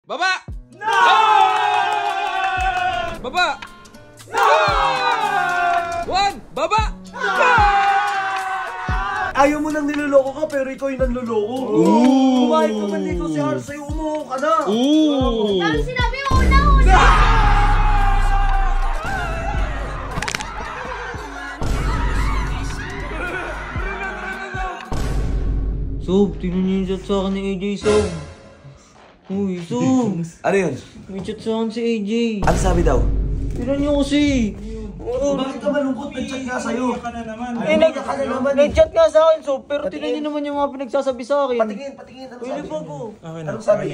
Baba! No! Baba! No! One! Baba! No! Ayaw mo nang niloloko ka, pero ikaw yung nanloloko. Kumain ka man dito si Ars, sa'yo umuho ka na. Parang sinabi mo, una! Sob, tingnan niyo yung chat sa akin ni AJ, Sob. Uy, Sob. Ano yun? May chat sa akin si AJ. Ano sabi daw? Tingnan niyo kasi. Bakit ka malungkot? Nag-chat nga sa'yo. Nag-chat nga sa akin, Sob. Pero tingnan niyo naman yung mga pinagsasabi sa akin. Patingin. Ano Pwede sabi? pa ko. Anong sabi?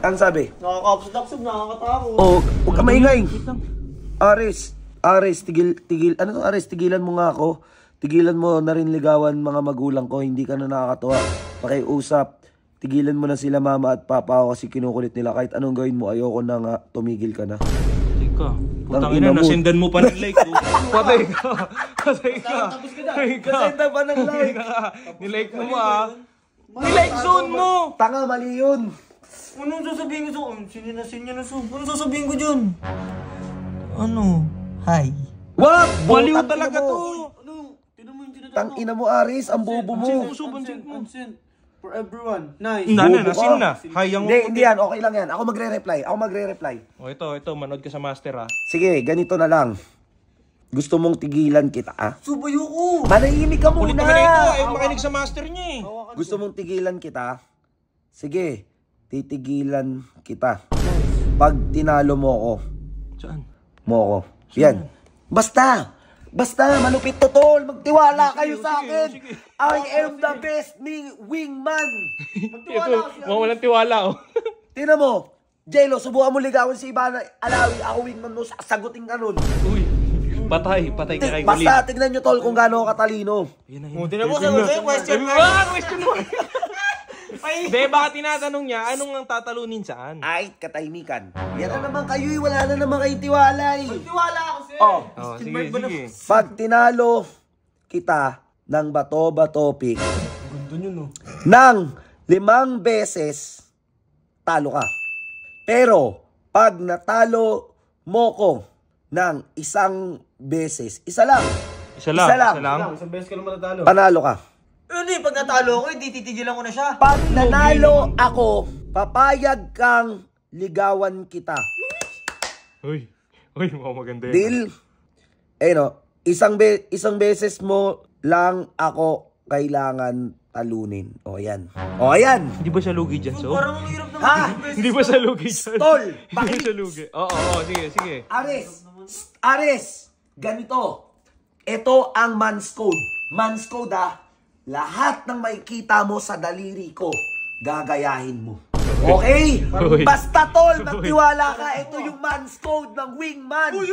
Anong sabi? Nakakapsat, Sob. Nakakatakot. Oh, huwag ka maingay. Aris, tigil. Ano to, Aris? Tigilan mo nga ako. Tigilan mo na rin ligawan mga magulang ko. Hindi ka na nakakatuwa. Pakiusap. Tigilan mo na sila mama at papa ako kasi kinukulit nila. Kahit anong gawin mo, ayoko na nga. Tumigil ka na. Teka, putang ina, nasendan mo pa ng like ko. Patay ka. Nasenda pa ng like. Nilike mo Nilike zone mo. Tanga, mali yun. Anong sasabihin ko sa akin? Sininasin niya na, Sob. Anong sasabihin ko dyan? Ano? Hi. Wag! Baliw talaga to. Tang ina mo, Aris. Ang bobo mo. For everyone. Nice. Nasin na. Hayang mo. Hindi yan. Okay lang yan. Ako magre-reply. O ito, manood ka sa master Sige, ganito na lang. Gusto mong tigilan kita, Sob, ayoko. Manahimik ka Ulit muna. naman ito, ayaw makinig sa master niya Gusto mong tigilan kita? Sige, titigilan kita. Pag tinalo mo ako, Saan? mo ako. Yan. Basta, malupit to, tol. Magtiwala kayo sa akin. sige. I am the best wingman. Walang tiwala Tingnan mo, Jello, subukan mo ligawan si Ivana Alawi. Ako wingman mo, sagutin ka nun. Uy, patay ka kay Basta, tignan nyo, tol, kung gaano ka katalino. Tingnan mo sa'yo, question Question mark. Hindi, baka tinatanong niya, anong ang tatalunin saan? Ay, katahimikan. Yan na naman kayo, wala na naman kayong tiwala eh. Tiwala ako sa'yo. Oh, Sige. pag tinalo kita ng bato-bato pick, ng 5 beses, talo ka. Pero, pag natalo mo ko ng 1 beses, isa lang. Isa lang. Isang beses ka lang matatalo. Panalo ka. Hindi, pag natalo ko, hindi titigilan ko na siya. Pag nanalo ako, papayag kang ligawan kita. Uy, mukhang maganda yan. Deal? Isang beses mo lang ako kailangan talunin. O yan. Hindi ba siya lugi dyan, so? Parang ang hirap naman. Ha? Hindi ba siya lugi dyan? Tol, Hindi ba siya lugi? Oo, sige. Ares, ganito. Ito ang man's code. Man's code lahat ng makikita mo sa daliri ko, gagayahin mo. Okay? Basta tol, magtiwala ka. Ito yung man's code ng wingman. Uy.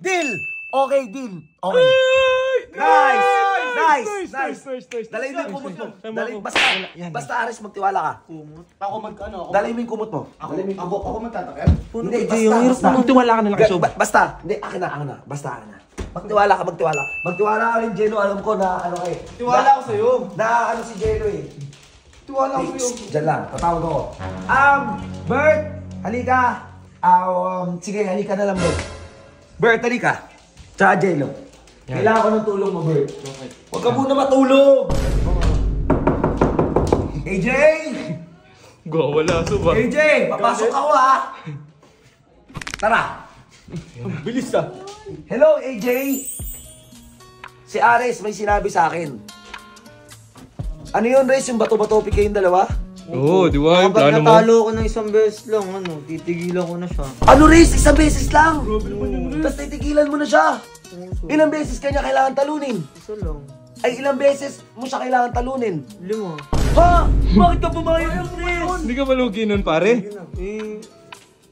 Deal. Okay, deal. Okay. Nice. Dalhin mo yung kumot mo. Basta Ares, magtiwala ka. Ako mag-ano? Dalhin mo yung kumot mo. Ako magtatakip? Hindi, basta. Magtiwala ka na lang, so. Basta. Hindi, akin na. Basta akin na. Magtiwala ka. Magtiwala ka rin, Jeno. Alam ko na ano kayo. Tiwala ako sa'yo. Na ano si Jeno eh. Tiwala ako sa'yo. Diyan lang, tatawag ako. Bert, halika. Sige, halika na lang, Bert. Bert, halika. Tsaka Jeno. Kailangan ko ng tulong mo, Bert. Huwag ka muna matulog. AJ! Wala, so ba? AJ, papasok ako Tara. Bilis Hello, AJ. Si Ares may sinabi sa akin. Ano yun, Res? Yung bato-bato pick kayong dalawa? Oo, di ba? Yung Kapag plano mo? natalo ko ng 1 beses lang, titigilan ko na siya. Ano, Res? 1 beses lang. Tapos titigilan mo na siya. Ilang beses kanya kailangan talunin? Isa lang. Ay, ilang beses mo siya kailangan talunin? 5. Ha? Bakit ka pumayag ng Res? Hindi ka malugi nun, pare?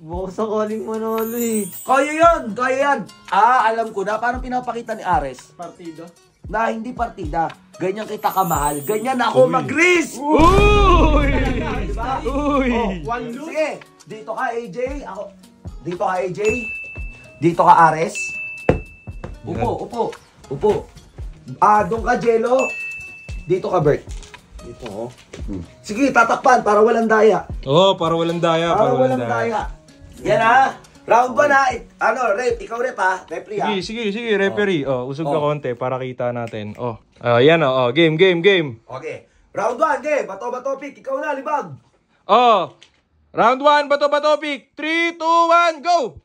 Baka sakaling manalo Kaya yan. Alam ko na. Parang pinapakita ni Ares Partida. na hindi partida. Ganyan kita kamahal. Ganyan ako mag-Res. Uy! One loop. Sige, dito ka AJ, dito ka AJ, dito ka Ares. Upo. Doon ka Jello, dito ka Bert. Ito, oh. Sige, tatakpan para walang daya. Oo, para walang daya. Para walang daya. Yan ha. Round 1 ha. Rep, ikaw rep ha. Referee ha. Sige, referee. Usog ka konti para kita natin. Yan game. Okay. Round 1, game. Bato, pick. Ikaw na, libag. Round 1, bato, pick. 3, 2, 1, go!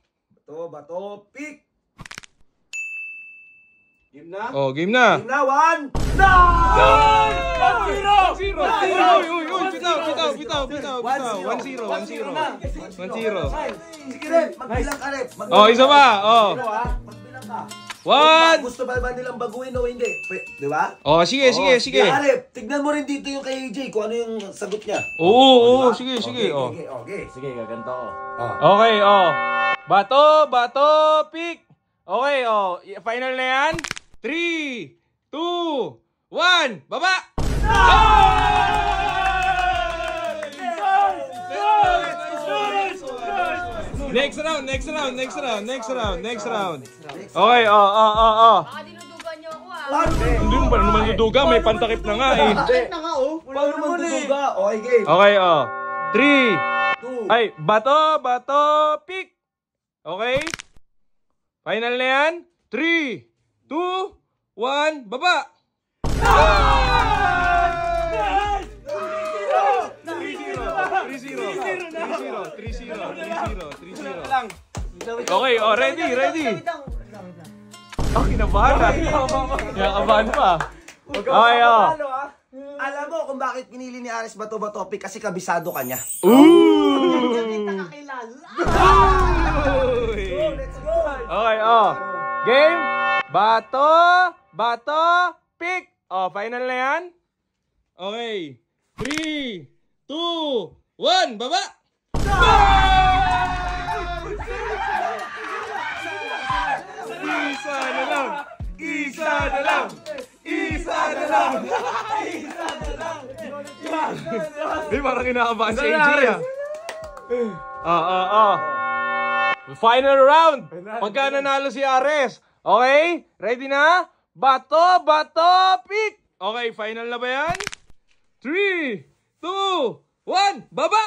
Bato, pick. Game na? Game na. Game na, 1. No! 1-0! Bitaw. 1-0. Sige rep, magbilang ka rep. Isa pa. Magbilang ka. 1. Gusto ba nilang baguhin o hindi? Di ba? Sige. Kaya rep, tignan mo rin dito yung kay AJ kung ano yung sagot niya. Oo, sige. Okay. Sige, gaganto ko. Okay, Bato, pick. Okay, final na yan. 3, 2, 1, baba! Next round. Okay, Baka dinudugan niyo ako ah. Hindi mo pa naman duduga, may pantakip na nga eh. Sakit na nga oh. Paano naman duduga? Okay, game. Okay, 3. 2. Bato, pick. Okay? Final na yan. 3, 2, 1, baba! 3-0. Okay, ready. Kinabahan. Kinakabahan pa. Okay, Alam mo kung bakit pinili ni Ares Bato Pick kasi kabisado ka niya. Let's go. Okay, game. Bato, pick. Final na yan. Okay. 3, 2, 1, baba! Isa na lang. Parang kinakabahan si AJ Final round. Pagka nanalo si Ares. Okay? Ready na? Bato, pick. Okay, final na ba yan? 3, 2, 1, baba!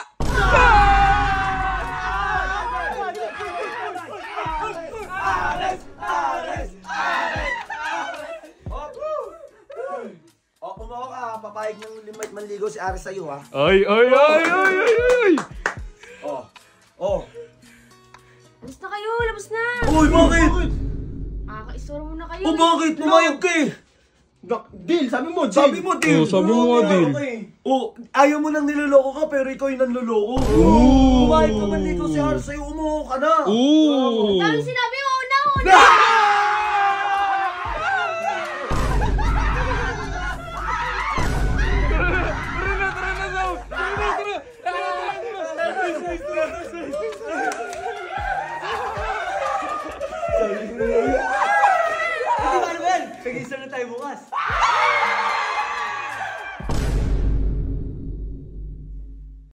Kumawa ka, papayag ng limit manligo si Ares sa'yo ha. Ay! Labas na kayo, labas na. Uy, bakit? Kakaisura muna kayo. Bakit? Pumayag ka eh. Deal, sabi mo, deal. Sabi mo, deal. Sabi mo nga, deal. Ayaw mo nang niloloko ka, pero ikaw yung nanloloko. Pumayag ka manligo si Ares sa'yo, umuho ka na. Dami sinabi, una. Pag-isa na tayo bukas.